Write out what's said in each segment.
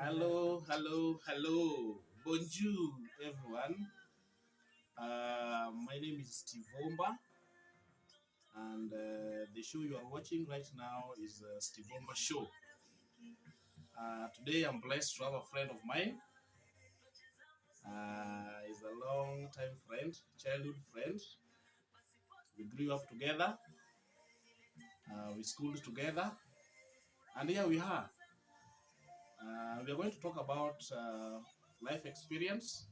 Hello, hello, hello. Bonjour, everyone. My name is Steve Omba, and the show you are watching right now is Steve Omba Show. Today, I'm blessed to have a friend of mine. He's a long time friend, childhood friend. We grew up together, we schooled together, and here we are. We are going to talk about life experience,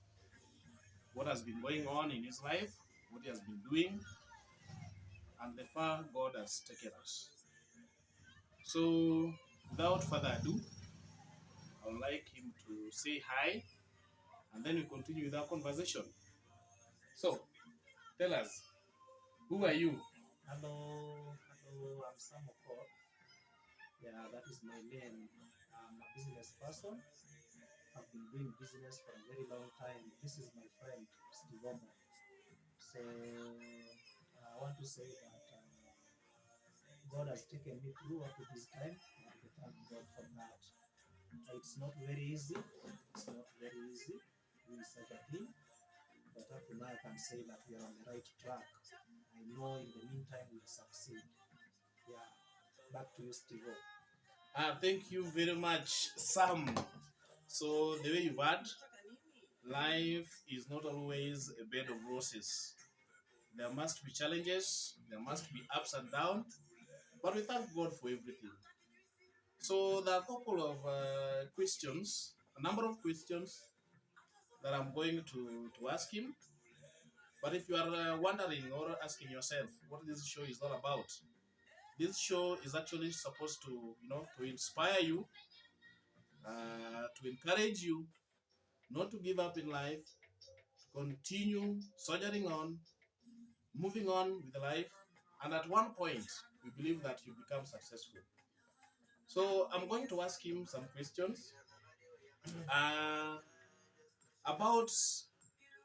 what has been going on in his life, what he has been doing, and the far God has taken us. So, without further ado, I would like him to say hi, and then we continue with our conversation. So, tell us, who are you? Hello, I'm Sam Okor. Yeah, that is my name. I'm a business person. I've been doing business for a very long time. This is my friend, Steve Omo. So, I want to say that God has taken me through up to this time, and I thank God for that. It's not very easy. It's not very easy doing such a thing, but up to now I can say that we are on the right track. I know in the meantime we'll succeed. Yeah, back to you, Steve. Thank you very much, Sam. So, the way you've had, life is not always a bed of roses. There must be challenges, there must be ups and downs, but we thank God for everything. So, there are a couple of questions, a number of questions that I'm going to ask him. But if you are wondering or asking yourself what this show is all about, this show is actually supposed to inspire you, to encourage you not to give up in life, to continue soldiering on, moving on with life, and at one point, we believe that you become successful. So I'm going to ask him some questions uh, about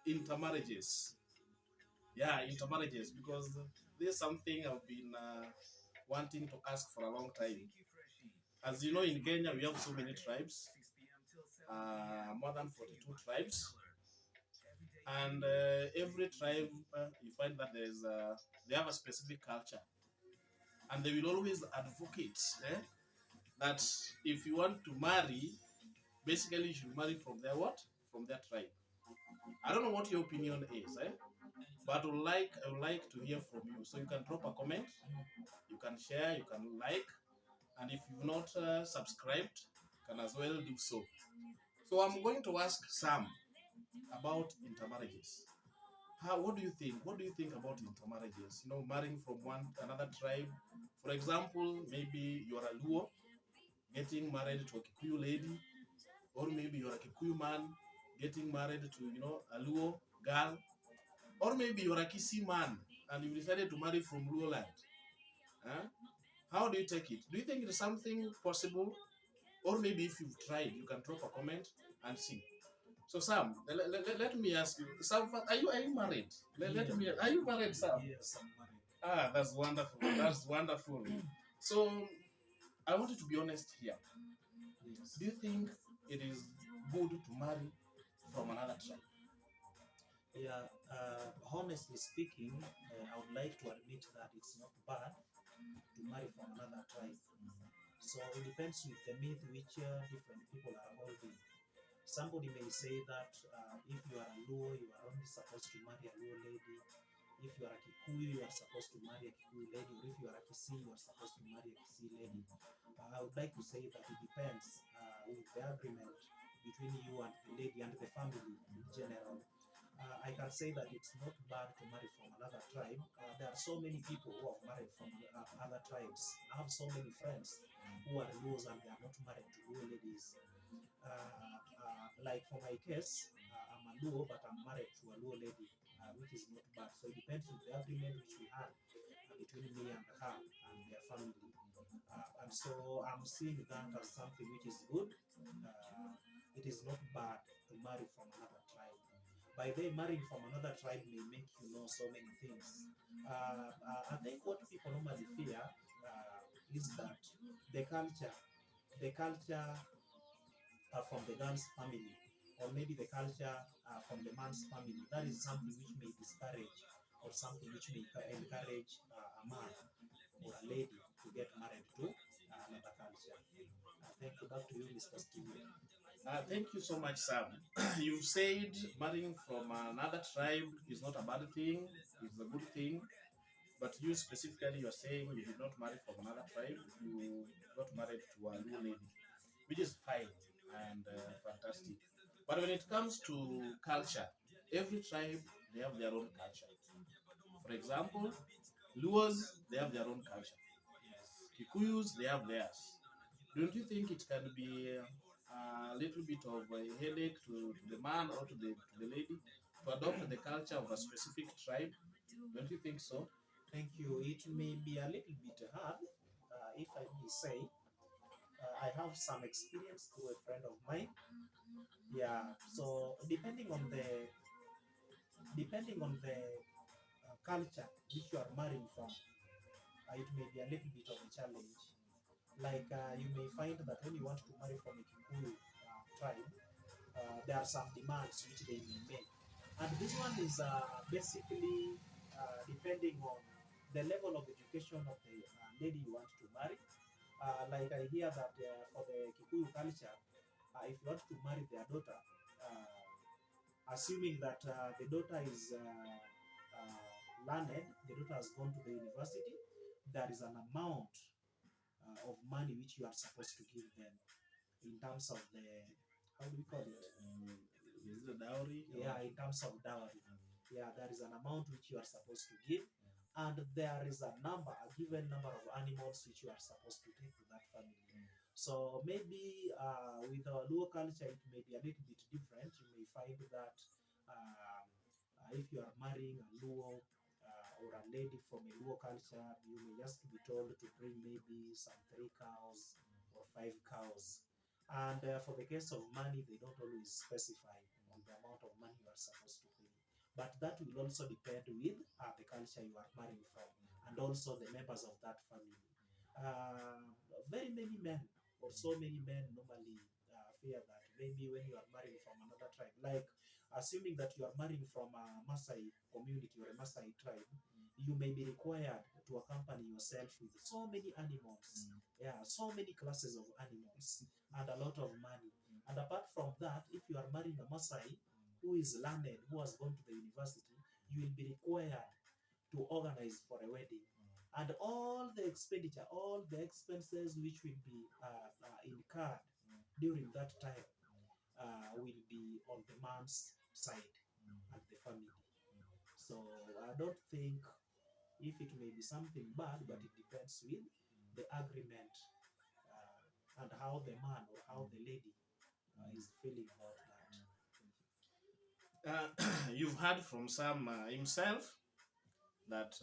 intermarriages. Yeah, intermarriages, because this is something I've been wanting to ask for a long time. As you know, in Kenya, we have so many tribes, more than 42 tribes. And every tribe, you find that they have a specific culture. And they will always advocate that if you want to marry, basically you should marry from their what? From their tribe. I don't know what your opinion is, but I would like to hear from you. So you can drop a comment, you can share, you can like, and if you've not subscribed, you can as well do so. So I'm going to ask Sam about intermarriages. What do you think? What do you think about intermarriages? Marrying from one another tribe. For example, maybe you're a Luo getting married to a Kikuyu lady, or maybe you're a Kikuyu man getting married to a Luo girl, or maybe you're a Kisi man and you decided to marry from Luo land. Huh? How do you take it? Do you think it's something possible? Or maybe if you've tried, you can drop a comment and see. So Sam, let me ask you. Sam, are you married? Let me. Are you married, Sam? Yes, I'm married. That's wonderful. That's wonderful. So I want you to be honest here. Yes. Do you think it is good to marry from another tribe? Yeah, honestly speaking, I would like to admit that it's not bad to marry from another tribe. So it depends with the myth which different people are holding. Somebody may say that if you are a Luo, you are only supposed to marry a Luo lady. If you are a Kikuyu, you are supposed to marry a Kikuyu lady. Or if you are a Kisii, you are supposed to marry a Kisii lady. I would like to say that it depends with the agreement between you and the lady and the family in general. I can say that it's not bad to marry from another tribe. There are so many people who have married from other tribes. I have so many friends who are Luos and they are not married to Luo ladies. Like for my case, I'm a Luo, but I'm married to a Luo lady, which is not bad. So it depends with the agreement which we had between me and her and their family. And so I'm seeing that as something which is good. It is not bad to marry from another tribe. By the way, marrying from another tribe may make you know so many things. I think what people normally fear is that the culture from the girl's family, or maybe the culture from the man's family, that is something which may discourage, or something which may encourage a man or a lady to get married to another culture. Thank you. Back to you, Mr. Steve. Thank you so much, Sam. You've said marrying from another tribe is not a bad thing, it's a good thing. But you specifically, you're saying you did not marry from another tribe, you got married to a Luo lady, which is fine and fantastic. But when it comes to culture, every tribe, they have their own culture. For example, Luos, they have their own culture. Kikuyus, they have theirs. Don't you think it can be a little bit of a headache to the man or to the lady to adopt the culture of a specific tribe? Don't you think so? Thank you. It may be a little bit hard, if I may say. I have some experience through a friend of mine. Yeah. So depending on the culture which you are marrying from, it may be a little bit of a challenge. Like you may find that when you want to marry from a Kikuyu tribe, there are some demands which they may make. And this one is basically depending on the level of education of the lady you want to marry. Like I hear that for the Kikuyu culture, if you want to marry their daughter, assuming that the daughter is learned, the daughter has gone to the university, there is an amount of money which you are supposed to give them in terms of the, how do we call it? Is it a dowry? Yeah, in terms of dowry. Yeah, there is an amount which you are supposed to give, and there is a given number of animals which you are supposed to take to that family. So maybe with our Luo culture, it may be a little bit different. You may find that if you are marrying a Luo or a lady from a Luo culture, you may just be told to bring maybe some 3 cows or 5 cows. And for the case of money, they don't always specify on the amount of money you are supposed to pay. But that will also depend with the culture you are marrying from, and also the members of that family. Very many men, or so many men, normally fear that maybe when you are marrying from another tribe, like assuming that you are marrying from a Maasai community or a Maasai tribe, you may be required to accompany yourself with so many animals, yeah, so many classes of animals, and a lot of money. And apart from that, if you are marrying a Maasai who is learned, who has gone to the university, you will be required to organize for a wedding. And all the expenditure, all the expenses which will be incurred during that time will be on the man's side and the family. So I don't think if it may be something bad, but it depends with the agreement and how the man or how the lady is feeling about that. You've heard from Sam himself that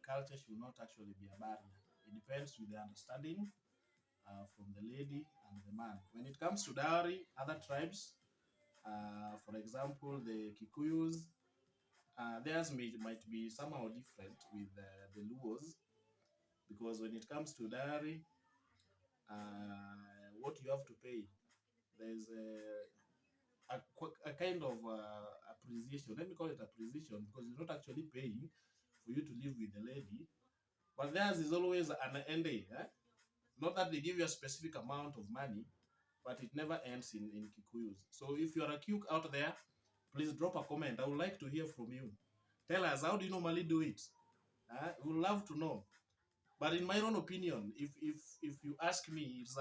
culture should not actually be a barrier. It depends with the understanding from the lady and the man. When it comes to dowry, other tribes, for example, the Kikuyus, theirs might be somehow different with the Luos, because when it comes to dowry, what you have to pay, there's a kind of appreciation. Let me call it appreciation, because you're not actually paying for you to live with the lady, but theirs is always an ending. Not that they give you a specific amount of money, but it never ends in Kikuyus. So if you are a Kuk out there, please drop a comment. I would like to hear from you. Tell us, how do you normally do it? We would love to know. But in my own opinion, if you ask me, it's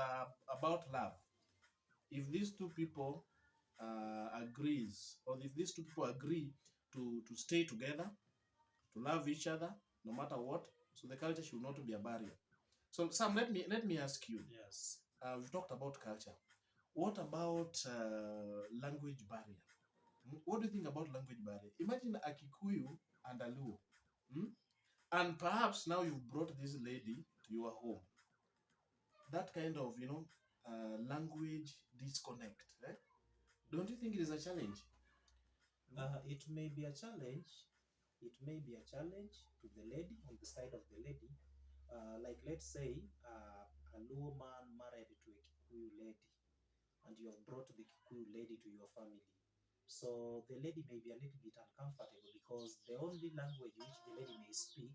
about love. If these two people agrees, or if these two people agree to stay together, to love each other, no matter what, so the culture should not be a barrier. So Sam, let me ask you. Yes. We've talked about culture. What about language barrier? What do you think about language barrier? Imagine a Kikuyu and a Luo. Hmm? And perhaps now you've brought this lady to your home. That kind of, language disconnect. Don't you think it is a challenge? It may be a challenge. It may be a challenge to the lady, on the side of the lady. Like let's say a Luo man married to a Kikuyu lady. and you have brought the Kikuyu lady to your family. So the lady may be a little bit uncomfortable because the only language which the lady may speak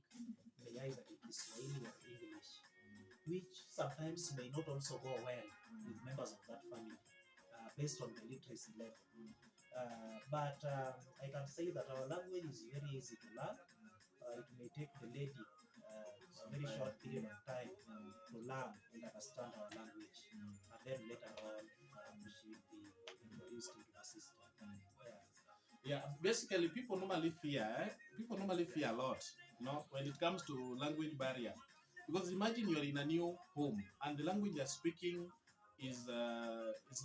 may either be Kiswahili or English, which sometimes may not also go well with members of that family based on the literacy level. But I can say that our language is very easy to learn. It may take the lady a very short period of time to learn and understand our language, and then later on she will be introduced into the system. Yeah. Yeah, basically people normally fear a lot, when it comes to language barrier. Because imagine you're in a new home and the language you're speaking is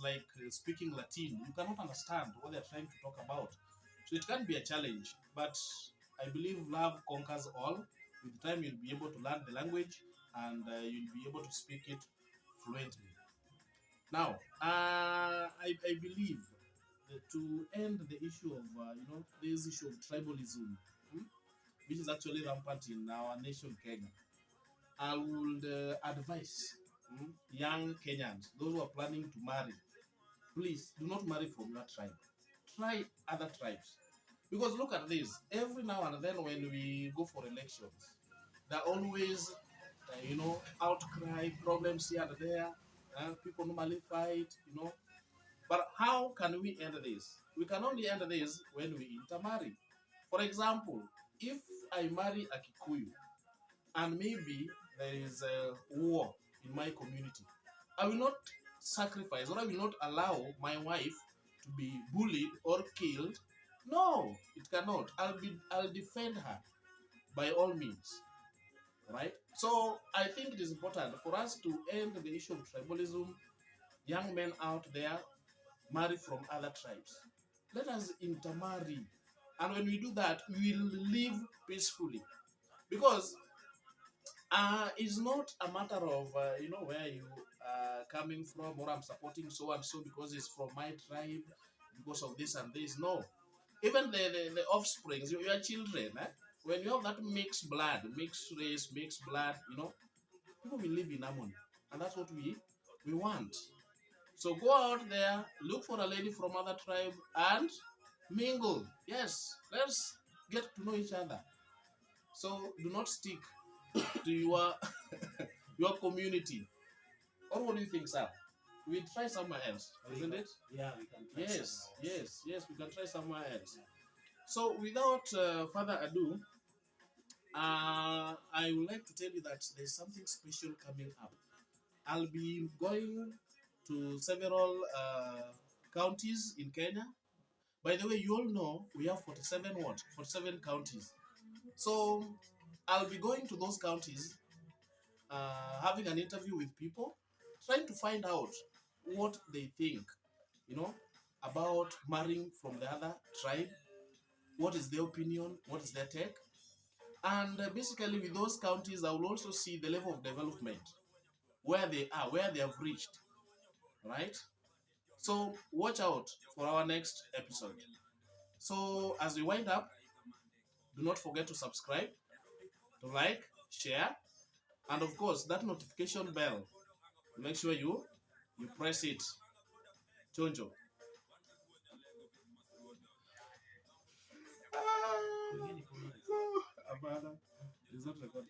like speaking Latin. You cannot understand what they're trying to talk about. So it can be a challenge. But I believe love conquers all. With time, you'll be able to learn the language and you'll be able to speak it fluently. Now, I believe to end the issue of this issue of tribalism, which is actually rampant in our nation, Kenya. I would advise young Kenyans, those who are planning to marry, please do not marry from your tribe. Try other tribes. Because look at this. Every now and then, when we go for elections, there are always, outcry, problems here and there. People normally fight. But how can we end this? We can only end this when we intermarry. For example, if I marry a Kikuyu and maybe there is a war in my community, I will not sacrifice or I will not allow my wife to be bullied or killed. No, it cannot. I'll defend her by all means. Right? So I think it is important for us to end the issue of tribalism. Young men out there marry from other tribes. Let us intermarry. And when we do that, we will live peacefully. Because it's not a matter of, where you are coming from, or I'm supporting so and so because it's from my tribe, because of this and this. No. Even the offsprings, your children, when you have that mixed blood, mixed race, mixed blood, people will live in harmony. And that's what we want. So go out there, look for a lady from other tribe and mingle. Yes, let's get to know each other. So do not stick to your your community. Or what do you think, sir? We try somewhere else, isn't it? Yeah, we can try Yes, somewhere else. yes, we can try somewhere else. So without further ado, I would like to tell you that there's something special coming up. I'll be going to several counties in Kenya. By the way, you all know we have 47 what? 47 counties. So I'll be going to those counties, having an interview with people, trying to find out what they think, you know, about marrying from the other tribe. What is their opinion? What is their take? And basically, with those counties, I will also see the level of development, where they are, where they have reached, right? So watch out for our next episode. So as we wind up, do not forget to subscribe, to like, share, and of course that notification bell. Make sure you press it. Chonjo. Wengine kumaliza. Hapana. It's not recorded.